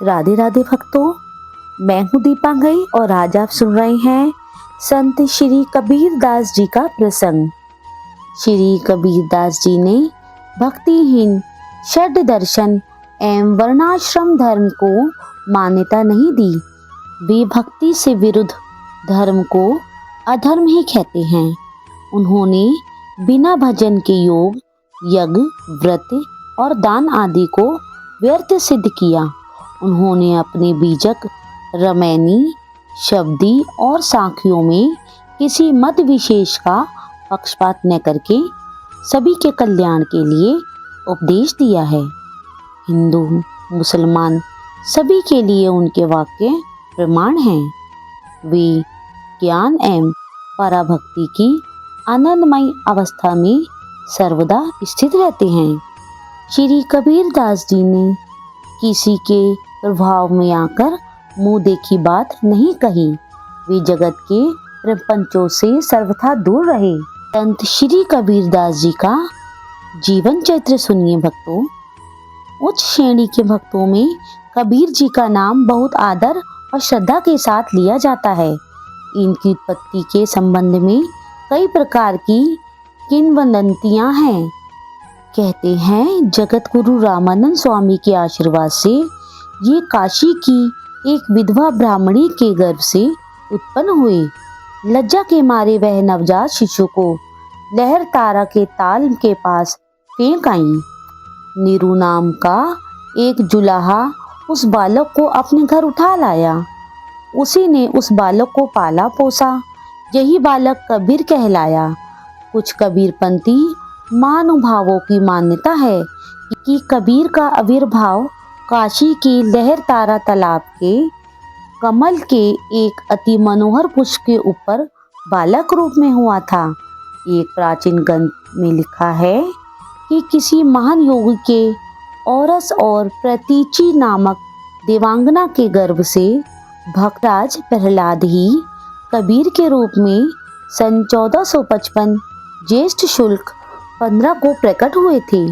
राधे राधे भक्तों, मैं हूँ दीपांगई और आज आप सुन रहे हैं संत श्री कबीर दास जी का प्रसंग। श्री कबीर दास जी ने भक्तिहीन षड दर्शन एवं वर्णाश्रम धर्म को मान्यता नहीं दी। वे भक्ति से विरुद्ध धर्म को अधर्म ही कहते हैं। उन्होंने बिना भजन के योग, यज्ञ, व्रत और दान आदि को व्यर्थ सिद्ध किया। उन्होंने अपने बीजक, रमैनी, शब्दी और साखियों में किसी मत विशेष का पक्षपात न करके सभी के कल्याण के लिए उपदेश दिया है। हिंदू, मुसलमान सभी के लिए उनके वाक्य प्रमाण हैं। वे ज्ञान एवं पराभक्ति की आनंदमय अवस्था में सर्वदा स्थित रहते हैं। श्री कबीर दास जी ने किसी के प्रभाव में आकर मुंह देखी बात नहीं कही। वे जगत के प्रपंचों से सर्वथा दूर रहे। संत श्री कबीर दास जी का जीवन चरित्र सुनिए भक्तों। उच्च श्रेणी के भक्तों में कबीर जी का नाम बहुत आदर और श्रद्धा के साथ लिया जाता है। इनकी उत्पत्ति के संबंध में कई प्रकार की किंवदंतियां हैं। कहते हैं जगत गुरु रामानंद स्वामी के आशीर्वाद से ये काशी की एक विधवा ब्राह्मणी के गर्भ से उत्पन्न हुए। लज्जा के मारे वह नवजात शिशु को लहर तारा के ताल के पास फेंक आई। नीरू नाम का एक जुलाहा उस बालक को अपने घर उठा लाया। उसी ने उस बालक को पाला पोसा। यही बालक कबीर कहलाया। कुछ कबीरपंथी महानुभावों की मान्यता है कि कबीर का आविर्भाव काशी के लहर तारा तालाब के कमल के एक अति मनोहर पुष्प के ऊपर बालक रूप में हुआ था। एक प्राचीन ग्रंथ में लिखा है कि किसी महान योगी के औरस और प्रतीचि नामक देवांगना के गर्भ से भक्तराज प्रहलाद ही कबीर के रूप में सन 1455 ज्येष्ठ शुल्क 15 को प्रकट हुए थे।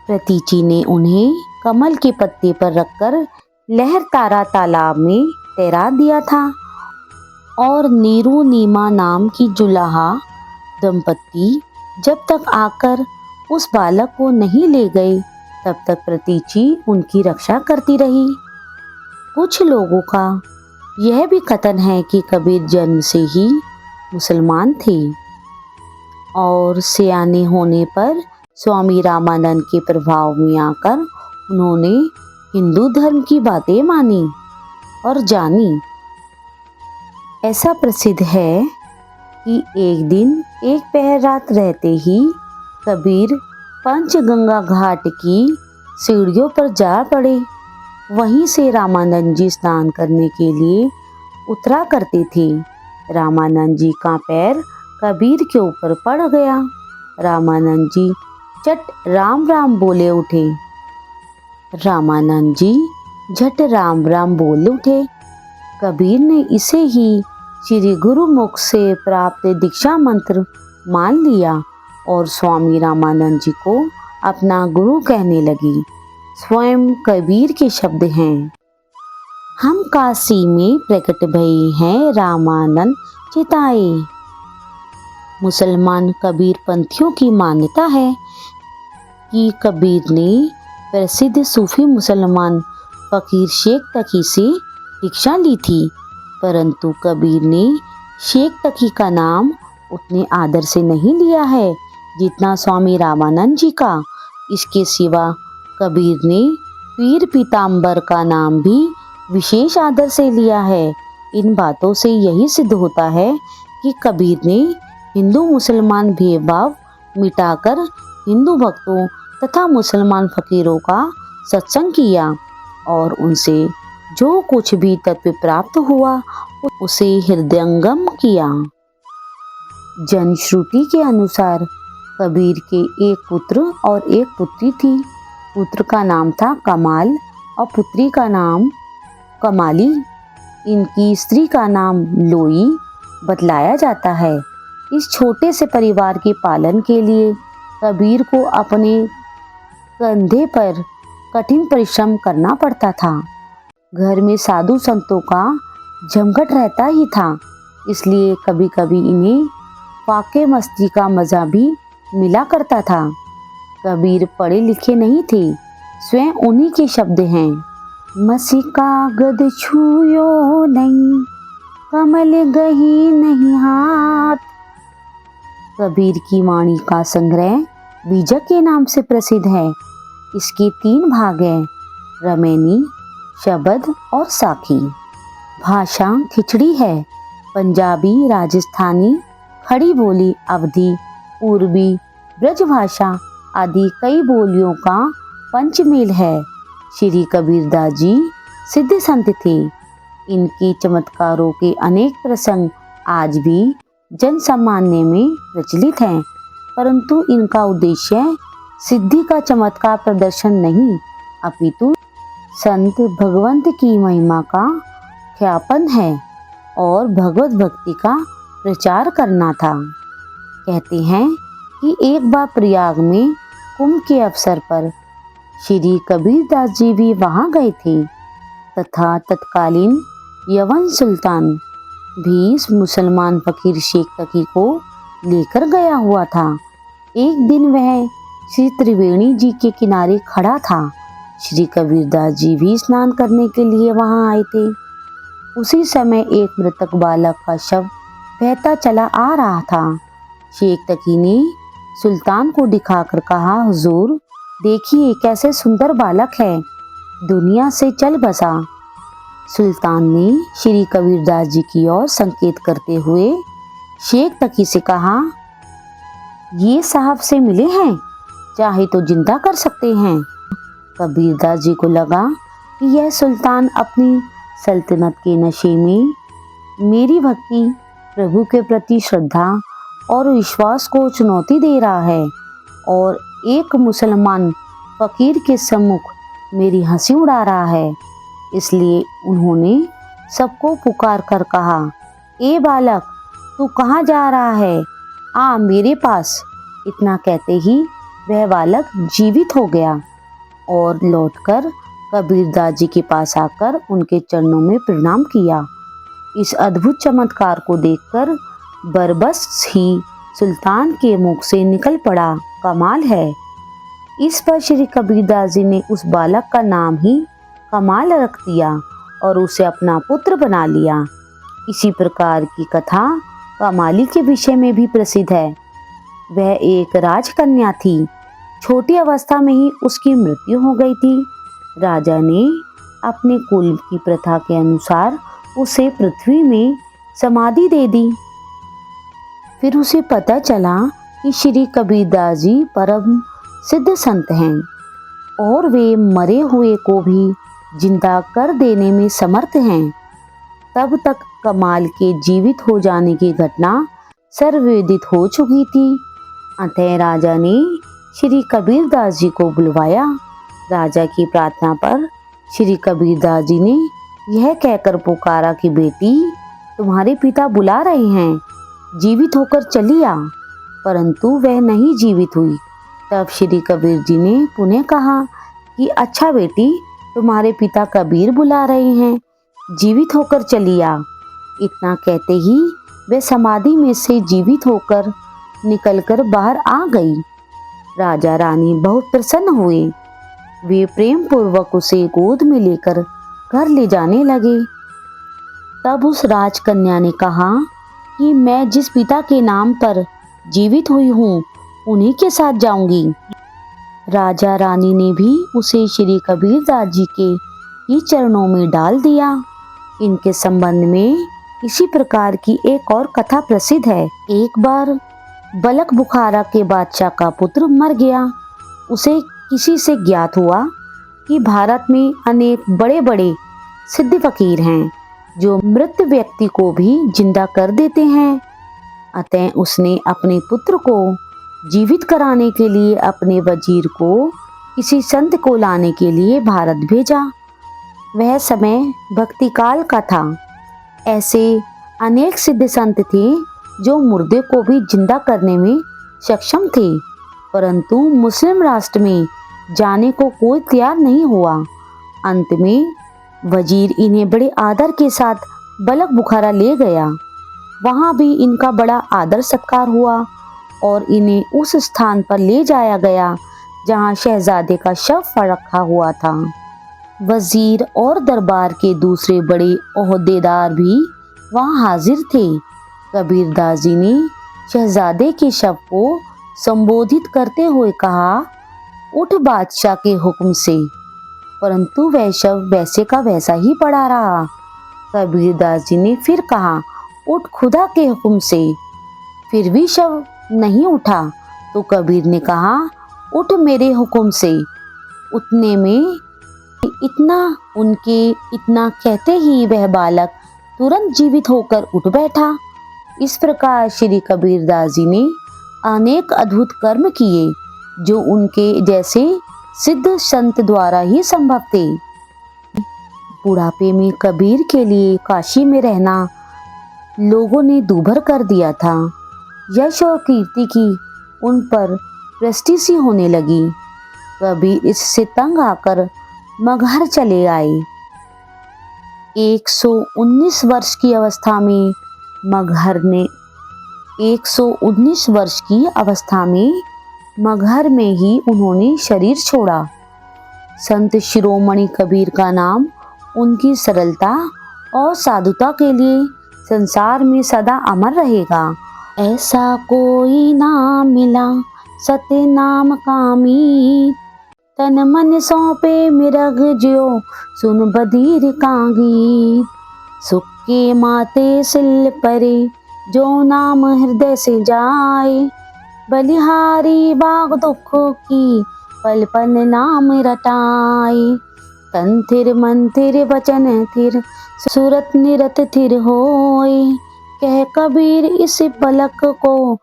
प्रतीचि ने उन्हें कमल के पत्ते पर रखकर लहर तारा तालाब में तैरा दिया था और नीरू नीमा नाम की जुलाहा दंपत्ति जब तक आकर उस बालक को नहीं ले गए तब तक प्रतीचि उनकी रक्षा करती रही। कुछ लोगों का यह भी कथन है कि कबीर जन्म से ही मुसलमान थे और सियाने होने पर स्वामी रामानंद के प्रभाव में आकर उन्होंने हिंदू धर्म की बातें मानी और जानी। ऐसा प्रसिद्ध है कि एक दिन एक पहर रात रहते ही कबीर पंचगंगा घाट की सीढ़ियों पर जा पड़े। वहीं से रामानंद जी स्नान करने के लिए उतरा करते थे। रामानंद जी का पैर कबीर के ऊपर पड़ गया। रामानंद जी चट राम राम बोले उठे। रामानंद जी झट राम राम बोल उठे। कबीर ने इसे ही श्री गुरुमुख से प्राप्त दीक्षा मंत्र मान लिया और स्वामी रामानंद जी को अपना गुरु कहने लगी। स्वयं कबीर के शब्द हैं, हम काशी में प्रकट भई हैं रामानंद चिताए। मुसलमान कबीर पंथियों की मान्यता है कि कबीर ने प्रसिद्ध सूफी मुसलमान फकीर शेख तकी से दीक्षा ली थी, परंतु कबीर ने शेख तकी का नाम उतने आदर से नहीं लिया है जितना स्वामी रामानंद जी का। इसके सिवा कबीर ने पीर पीताम्बर का नाम भी विशेष आदर से लिया है। इन बातों से यही सिद्ध होता है कि कबीर ने हिंदू मुसलमान भेदभाव मिटाकर हिंदू भक्तों तथा मुसलमान फकीरों का सत्संग किया और उनसे जो कुछ भी तत्व प्राप्त हुआ उसे हृदयंगम किया। जनश्रुति के अनुसार कबीर के एक पुत्र और एक पुत्री थी। पुत्र का नाम था कमाल और पुत्री का नाम कमाली। इनकी स्त्री का नाम लोई बतलाया जाता है। इस छोटे से परिवार के पालन के लिए कबीर को अपने कंधे पर कठिन परिश्रम करना पड़ता था। घर में साधु संतों का जमघट रहता ही था, इसलिए कभी कभी इन्हें फाके मस्ती का मजा भी मिला करता था। कबीर पढ़े लिखे नहीं थे, स्वयं उन्हीं के शब्द हैं। मसी कागद छूयो नहीं, कमल गही नहीं हाथ। कबीर की वाणी का संग्रह बीजक के नाम से प्रसिद्ध है। इसके 3 भाग हैं, रमैनी, शबद और साखी। भाषा खिचड़ी है। पंजाबी, राजस्थानी, खड़ी बोली, अवधी, पूर्वी, ब्रजभाषा आदि कई बोलियों का पंचमेल है। श्री कबीरदास जी सिद्ध संत थे। इनके चमत्कारों के अनेक प्रसंग आज भी जन सामान्य में प्रचलित हैं, परंतु इनका उद्देश्य सिद्धि का चमत्कार प्रदर्शन नहीं, अपितु संत भगवंत की महिमा का ख्यापन है और भगवत भक्ति का प्रचार करना था। कहते हैं कि एक बार प्रयाग में कुंभ के अवसर पर श्री कबीरदास जी भी वहां गए थे तथा तत्कालीन यवन सुल्तान भी इस मुसलमान फकीर शेख तकी को लेकर गया हुआ था। एक दिन वह श्री त्रिवेणी जी के किनारे खड़ा था। श्री कबीरदास जी भी स्नान करने के लिए वहां आए थे। उसी समय एक मृतक बालक का शव बहता चला आ रहा था। शेख तकी ने सुल्तान को दिखाकर कहा, हुजूर देखिए कैसे सुंदर बालक है, दुनिया से चल बसा। सुल्तान ने श्री कबीरदास जी की ओर संकेत करते हुए शेख तकी से कहा, ये साहब से मिले हैं, चाहे तो जिंदा कर सकते हैं। कबीरदास जी को लगा कि यह सुल्तान अपनी सल्तनत के नशे में मेरी भक्ति, प्रभु के प्रति श्रद्धा और विश्वास को चुनौती दे रहा है और एक मुसलमान फकीर के सम्मुख मेरी हंसी उड़ा रहा है। इसलिए उन्होंने सबको पुकार कर कहा, ए बालक, तू कहाँ जा रहा है, आ मेरे पास। इतना कहते ही वह बालक जीवित हो गया और लौटकर कबीरदास जी के पास आकर उनके चरणों में प्रणाम किया। इस अद्भुत चमत्कार को देखकर बरबस ही सुल्तान के मुख से निकल पड़ा, कमाल है। इस पर श्री कबीरदास जी ने उस बालक का नाम ही कमाल रख दिया और उसे अपना पुत्र बना लिया। इसी प्रकार की कथा कमाली के विषय में भी प्रसिद्ध है। वह एक राजकन्या थी। छोटी अवस्था में ही उसकी मृत्यु हो गई थी। राजा ने अपने कुल की प्रथा के अनुसार उसे पृथ्वी में समाधि दे दी। फिर उसे पता चला कि श्री कबीरदास जी परम सिद्ध संत हैं और वे मरे हुए को भी जिंदा कर देने में समर्थ हैं। तब तक कमाल के जीवित हो जाने की घटना सर्वविदित हो चुकी थी। अतः राजा ने श्री कबीरदास जी को बुलवाया। राजा की प्रार्थना पर श्री कबीरदास जी ने यह कहकर पुकारा कि बेटी, तुम्हारे पिता बुला रहे हैं, जीवित होकर चली आ। परंतु वह नहीं जीवित हुई। तब श्री कबीर जी ने पुनः कहा कि अच्छा बेटी, तुम्हारे पिता कबीर बुला रहे हैं, जीवित होकर चली आ। इतना कहते ही वे समाधि में से जीवित होकर निकलकर बाहर आ गई। राजा रानी बहुत प्रसन्न हुए। वे प्रेम पूर्वक उसे गोद में लेकर घर ले जाने लगे। तब उस राजकन्या ने कहा कि मैं जिस पिता के नाम पर जीवित हुई हूँ उन्हीं के साथ जाऊंगी। राजा रानी ने भी उसे श्री कबीरदास जी के ही चरणों में डाल दिया। इनके संबंध में इसी प्रकार की एक और कथा प्रसिद्ध है। एक बार बलक बुखारा के बादशाह का पुत्र मर गया। उसे किसी से ज्ञात हुआ कि भारत में अनेक बड़े बड़े सिद्ध फकीर हैं जो मृत व्यक्ति को भी जिंदा कर देते हैं। अतः उसने अपने पुत्र को जीवित कराने के लिए अपने वजीर को किसी संत को लाने के लिए भारत भेजा। वह समय भक्ति काल का था। ऐसे अनेक सिद्ध संत थे जो मुर्दे को भी जिंदा करने में सक्षम थे, परंतु मुस्लिम राष्ट्र में जाने को कोई तैयार नहीं हुआ। अंत में वजीर इन्हें बड़े आदर के साथ बलक बुखारा ले गया। वहाँ भी इनका बड़ा आदर सत्कार हुआ और इन्हें उस स्थान पर ले जाया गया जहाँ शहजादे का शव रखा हुआ था। वजीर और दरबार के दूसरे बड़े ओहदेदार भी वहाँ हाजिर थे। कबीरदास जी ने शहजादे के शव को संबोधित करते हुए कहा, उठ बादशाह के हुक्म से। परंतु वह शव वैसे का वैसा ही पड़ा रहा। कबीरदास जी ने फिर कहा, उठ खुदा के हुक्म से। फिर भी शव नहीं उठा तो कबीर ने कहा, उठ मेरे हुक्म से। उतने में इतना कहते ही वह बालक तुरंत जीवित होकर उठ बैठा। इस प्रकार श्री कबीरदास जी ने अनेक अद्भुत कर्म किए जो उनके जैसे सिद्ध संत द्वारा ही संभव थे। बुढ़ापे में कबीर के लिए काशी में रहना लोगों ने दूभर कर दिया था। यश और कीर्ति की उन पर दृष्टि सी होने लगी। कबीर इससे तंग आकर मगहर चले आए। 119 वर्ष की अवस्था में मगहर में ही उन्होंने शरीर छोड़ा। संत शिरोमणि कबीर का नाम उनकी सरलता और साधुता के लिए संसार में सदा अमर रहेगा। ऐसा कोई ना मिला सत्य नाम कामी, तन मन सौंपे मिरग ज्यो सुन बधीर का गीत। सुख के माते सिल परे जो नाम हृदय से जाए, बलिहारी बाग दुख की पल पल नाम रटाए। तन थिर मन थिर वचन थिर सूरत निरत थिर होए, कह कबीर इस पलक को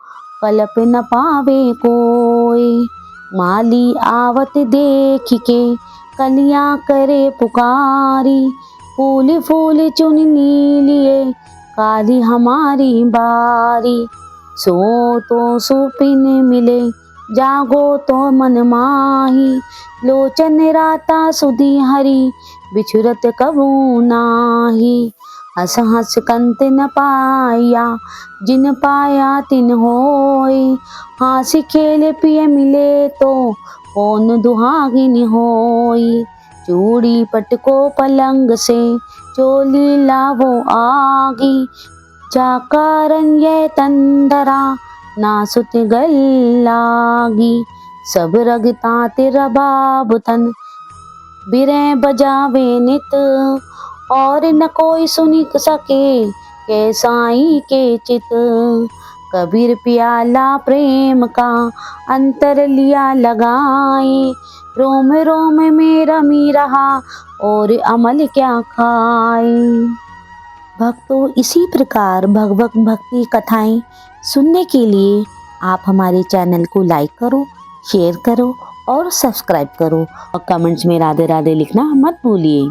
कल्प न पावे कोई। माली आवत देख के कलियां करे पुकारी, फूल फूल चुननी लिए काली हमारी बारी। सो तो सुपिन मिले जागो तो मन माही, लोचन राता सुधी हरी बिछुरत कबू नाही। हंस हंस कंत न पाया जिन पाया तिन होय, हास खेल पिय मिले तो कौन दुहागिन होय। चूड़ी पटको पलंग से चोली लावो आगी, जाकारन ये तंदरा ना सुत गल लागी। सब रगता तेरा बाब तन बिरे बजावे नित, और न कोई सुनी सके के साईं के चित। कबीर प्याला प्रेम का अंतर लिया लगाए, रोम रोम में रमी रहा और अमल क्या खाए। भक्तों, इसी प्रकार भगवत भक्ति कथाएं सुनने के लिए आप हमारे चैनल को लाइक करो, शेयर करो और सब्सक्राइब करो और कमेंट्स में राधे राधे लिखना मत भूलिए।